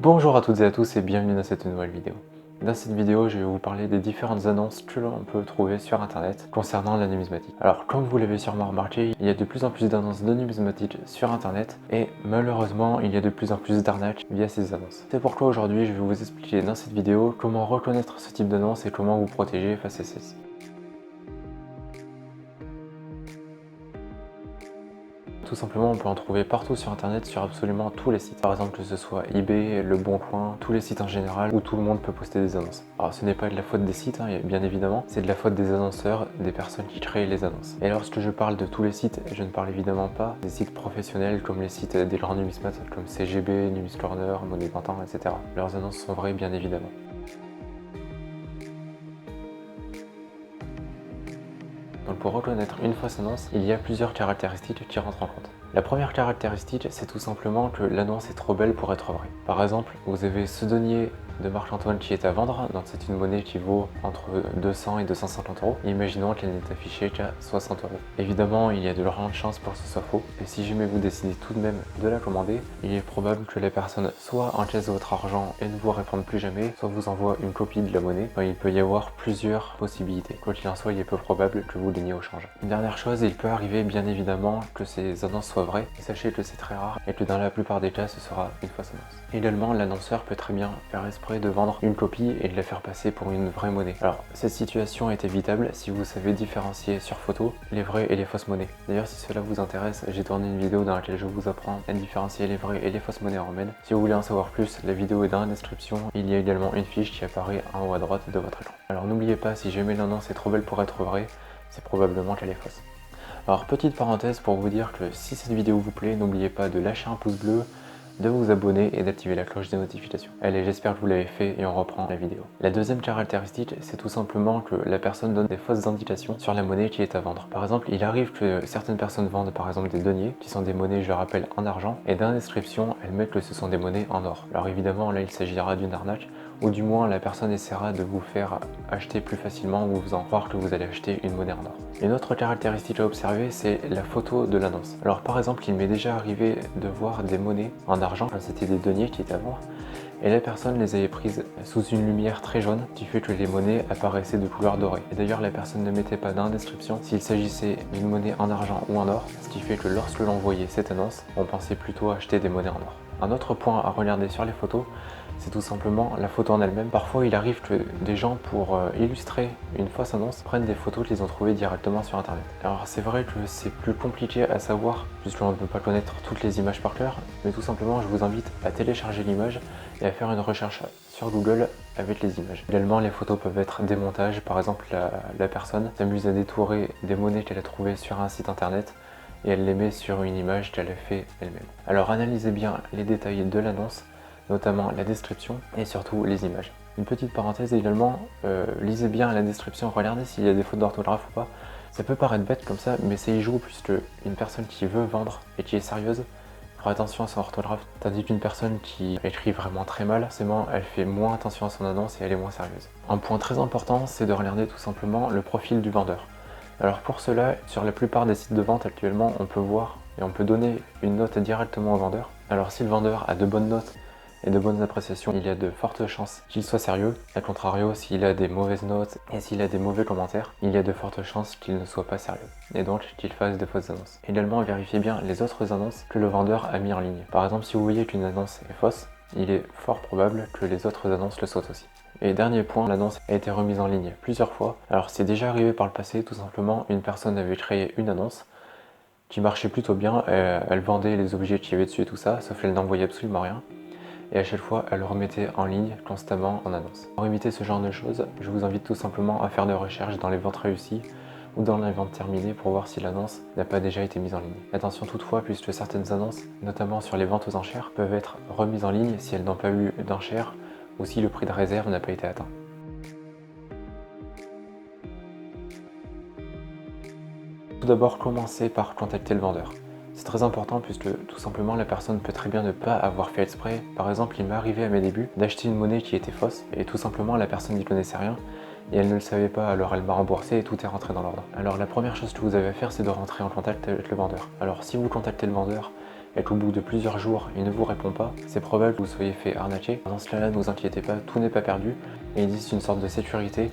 Bonjour à toutes et à tous et bienvenue dans cette nouvelle vidéo. Dans cette vidéo, je vais vous parler des différentes annonces que l'on peut trouver sur internet concernant la numismatique. Alors comme vous l'avez sûrement remarqué, il y a de plus en plus d'annonces de numismatique sur internet et malheureusement il y a de plus en plus d'arnaques via ces annonces. C'est pourquoi aujourd'hui je vais vous expliquer dans cette vidéo comment reconnaître ce type d'annonce et comment vous protéger face à celle-ci. Tout simplement, on peut en trouver partout sur internet, sur absolument tous les sites. Par exemple, que ce soit eBay, Le Bon Coin, tous les sites en général où tout le monde peut poster des annonces. Alors ce n'est pas de la faute des sites, bien évidemment, c'est de la faute des annonceurs, des personnes qui créent les annonces. Et lorsque je parle de tous les sites, je ne parle évidemment pas des sites professionnels comme les sites des grands numismates comme CGB, Numis Corner, Monnaie 20 ans, etc. Leurs annonces sont vraies, bien évidemment. Donc pour reconnaître une fausse annonce, il y a plusieurs caractéristiques qui rentrent en compte. La première caractéristique, c'est tout simplement que l'annonce est trop belle pour être vraie. Par exemple, vous avez ce denier de Marc-Antoine qui est à vendre, donc c'est une monnaie qui vaut entre 200 et 250 euros. Imaginons qu'elle n'est affichée qu'à 60 euros. Évidemment, il y a de grandes chances pour que ce soit faux, et si jamais vous décidez tout de même de la commander, il est probable que la personne soit encaisse votre argent et ne vous réponde plus jamais, soit vous envoie une copie de la monnaie. Enfin, il peut y avoir plusieurs possibilités. Quoi qu'il en soit, il est peu probable que vous l'ayez au change. Une dernière chose, il peut arriver bien évidemment que ces annonces soient vraies, et sachez que c'est très rare et que dans la plupart des cas, ce sera une fausse annonce. Également, l'annonceur peut très bien faire esprit de vendre une copie et de la faire passer pour une vraie monnaie. Alors, cette situation est évitable si vous savez différencier sur photo les vraies et les fausses monnaies. D'ailleurs, si cela vous intéresse, j'ai tourné une vidéo dans laquelle je vous apprends à différencier les vraies et les fausses monnaies romaines. Si vous voulez en savoir plus, la vidéo est dans la description. Il y a également une fiche qui apparaît en haut à droite de votre écran. Alors n'oubliez pas, si jamais l'annonce est trop belle pour être vraie, c'est probablement qu'elle est fausse. Alors petite parenthèse pour vous dire que si cette vidéo vous plaît, n'oubliez pas de lâcher un pouce bleu, de vous abonner et d'activer la cloche des notifications. Allez, j'espère que vous l'avez fait et on reprend la vidéo. La deuxième caractéristique, c'est tout simplement que la personne donne des fausses indications sur la monnaie qui est à vendre. Par exemple, il arrive que certaines personnes vendent par exemple des deniers, qui sont des monnaies, je le rappelle, en argent, et dans la description, elles mettent que ce sont des monnaies en or. Alors évidemment, là, il s'agira d'une arnaque, ou du moins la personne essaiera de vous faire acheter plus facilement ou vous en croire que vous allez acheter une monnaie en or. Une autre caractéristique à observer, c'est la photo de l'annonce. Alors par exemple, il m'est déjà arrivé de voir des monnaies en argent, c'était des deniers qui étaient à vendre, et la personne les avait prises sous une lumière très jaune qui fait que les monnaies apparaissaient de couleur dorée. Et d'ailleurs, la personne ne mettait pas dans la description s'il s'agissait d'une monnaie en argent ou en or, ce qui fait que lorsque l'on voyait cette annonce, on pensait plutôt acheter des monnaies en or. Un autre point à regarder sur les photos, c'est tout simplement la photo en elle-même. Parfois, il arrive que des gens, pour illustrer une fausse annonce, prennent des photos qu'ils ont trouvées directement sur internet. Alors c'est vrai que c'est plus compliqué à savoir, puisqu'on ne peut pas connaître toutes les images par cœur, mais tout simplement, je vous invite à télécharger l'image et à faire une recherche sur Google avec les images. Également, les photos peuvent être des montages. Par exemple, la personne s'amuse à détourer des monnaies qu'elle a trouvées sur un site internet et elle les met sur une image qu'elle a fait elle-même. Alors analysez bien les détails de l'annonce, notamment la description et surtout les images. Une petite parenthèse également, lisez bien la description, regardez s'il y a des fautes d'orthographe ou pas. Ça peut paraître bête comme ça, mais ça y joue, puisque une personne qui veut vendre et qui est sérieuse fera attention à son orthographe, tandis qu'une personne qui écrit vraiment très mal, forcément elle fait moins attention à son annonce et elle est moins sérieuse. Un point très important, c'est de regarder tout simplement le profil du vendeur. Alors pour cela, sur la plupart des sites de vente actuellement, on peut voir et on peut donner une note directement au vendeur. Alors si le vendeur a de bonnes notes et de bonnes appréciations, il y a de fortes chances qu'il soit sérieux. A contrario, s'il a des mauvaises notes et s'il a des mauvais commentaires, il y a de fortes chances qu'il ne soit pas sérieux et donc qu'il fasse de fausses annonces. Également, vérifiez bien les autres annonces que le vendeur a mis en ligne. Par exemple, si vous voyez qu'une annonce est fausse, il est fort probable que les autres annonces le soient aussi. Et dernier point, l'annonce a été remise en ligne plusieurs fois. Alors c'est déjà arrivé par le passé, tout simplement, une personne avait créé une annonce qui marchait plutôt bien, elle vendait les objets qu'il y avait dessus et tout ça, sauf qu'elle n'envoyait absolument rien. Et à chaque fois, elle le remettait en ligne constamment en annonce. Pour éviter ce genre de choses, je vous invite tout simplement à faire des recherches dans les ventes réussies ou dans les ventes terminées pour voir si l'annonce n'a pas déjà été mise en ligne. Attention toutefois, puisque certaines annonces, notamment sur les ventes aux enchères, peuvent être remises en ligne si elles n'ont pas eu d'enchères ou si le prix de réserve n'a pas été atteint. Tout d'abord, commencez par contacter le vendeur. C'est très important puisque tout simplement la personne peut très bien ne pas avoir fait exprès. Par exemple, il m'est arrivé à mes débuts d'acheter une monnaie qui était fausse et tout simplement la personne n'y connaissait rien et elle ne le savait pas, alors elle m'a remboursé et tout est rentré dans l'ordre. Alors la première chose que vous avez à faire, c'est de rentrer en contact avec le vendeur. Alors si vous contactez le vendeur et qu'au bout de plusieurs jours il ne vous répond pas, c'est probable que vous soyez fait arnaquer. Dans ce cas-là, ne vous inquiétez pas, tout n'est pas perdu et il existe une sorte de sécurité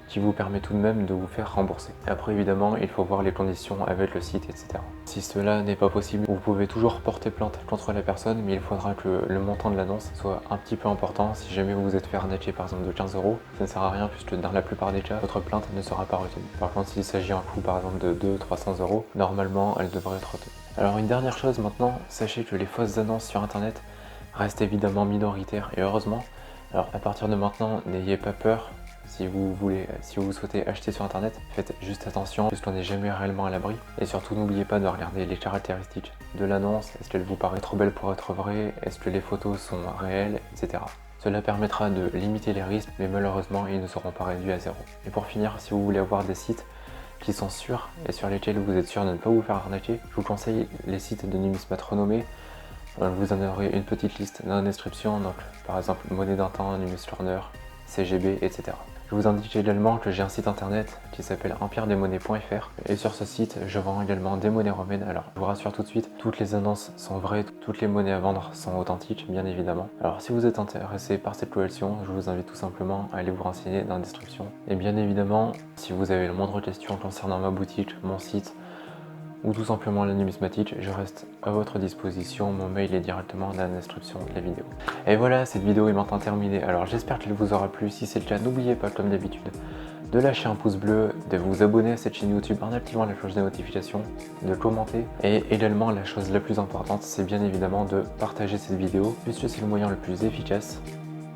qui vous permet tout de même de vous faire rembourser. Après évidemment, il faut voir les conditions avec le site, etc. Si cela n'est pas possible, vous pouvez toujours porter plainte contre la personne, mais il faudra que le montant de l'annonce soit un petit peu important. Si jamais vous vous êtes fait arnaquer par exemple de 15 €, ça ne sert à rien puisque dans la plupart des cas, votre plainte ne sera pas retenue. Par contre, s'il s'agit d'un coût par exemple de 200-300 €, normalement elle devrait être retenue. Alors une dernière chose maintenant, sachez que les fausses annonces sur internet restent évidemment minoritaires et heureusement. Alors à partir de maintenant, n'ayez pas peur. Si vous souhaitez acheter sur internet, faites juste attention puisqu'on n'est jamais réellement à l'abri. Et surtout n'oubliez pas de regarder les caractéristiques de l'annonce. Est-ce qu'elle vous paraît trop belle pour être vraie? Est-ce que les photos sont réelles, etc. Cela permettra de limiter les risques, mais malheureusement ils ne seront pas réduits à zéro. Et pour finir, si vous voulez avoir des sites qui sont sûrs et sur lesquels vous êtes sûr de ne pas vous faire arnaquer, je vous conseille les sites de numismates renommés. Vous en aurez une petite liste dans la description, donc par exemple Monnaie d'un temps, Numis Learner, CGB, etc. Je vous indique également que j'ai un site internet qui s'appelle empiredesmonnaies.fr et sur ce site je vends également des monnaies romaines. Alors je vous rassure tout de suite, toutes les annonces sont vraies, toutes les monnaies à vendre sont authentiques bien évidemment. Alors si vous êtes intéressé par cette collection, je vous invite tout simplement à aller vous renseigner dans la description. Et bien évidemment, si vous avez la moindre question concernant ma boutique, mon site, ou tout simplement la numismatique, je reste à votre disposition, mon mail est directement dans la description de la vidéo. Et voilà, cette vidéo est maintenant terminée, alors j'espère qu'elle vous aura plu. Si c'est le cas, n'oubliez pas comme d'habitude de lâcher un pouce bleu, de vous abonner à cette chaîne YouTube en activant la cloche de notification, de commenter, et également la chose la plus importante, c'est bien évidemment de partager cette vidéo, puisque c'est le moyen le plus efficace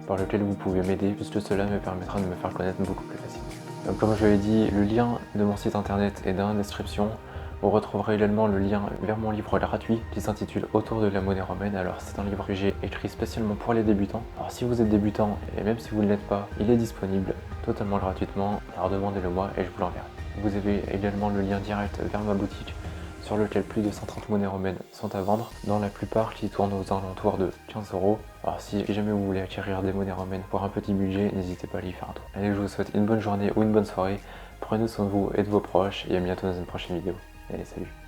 par lequel vous pouvez m'aider, puisque cela me permettra de me faire connaître beaucoup plus facilement. Donc, comme je l'ai dit, le lien de mon site internet est dans la description. Vous retrouverez également le lien vers mon livre gratuit qui s'intitule Autour de la monnaie romaine. Alors c'est un livre que j'ai écrit spécialement pour les débutants. Alors si vous êtes débutant et même si vous ne l'êtes pas, il est disponible totalement gratuitement. Alors demandez-le moi et je vous l'enverrai. Vous avez également le lien direct vers ma boutique sur lequel plus de 130 monnaies romaines sont à vendre, dans la plupart qui tournent aux alentours de 15 €. Alors si jamais vous voulez acquérir des monnaies romaines pour un petit budget, n'hésitez pas à y faire un tour. Allez, je vous souhaite une bonne journée ou une bonne soirée. Prenez soin de vous et de vos proches et à bientôt dans une prochaine vidéo. Allez, salut!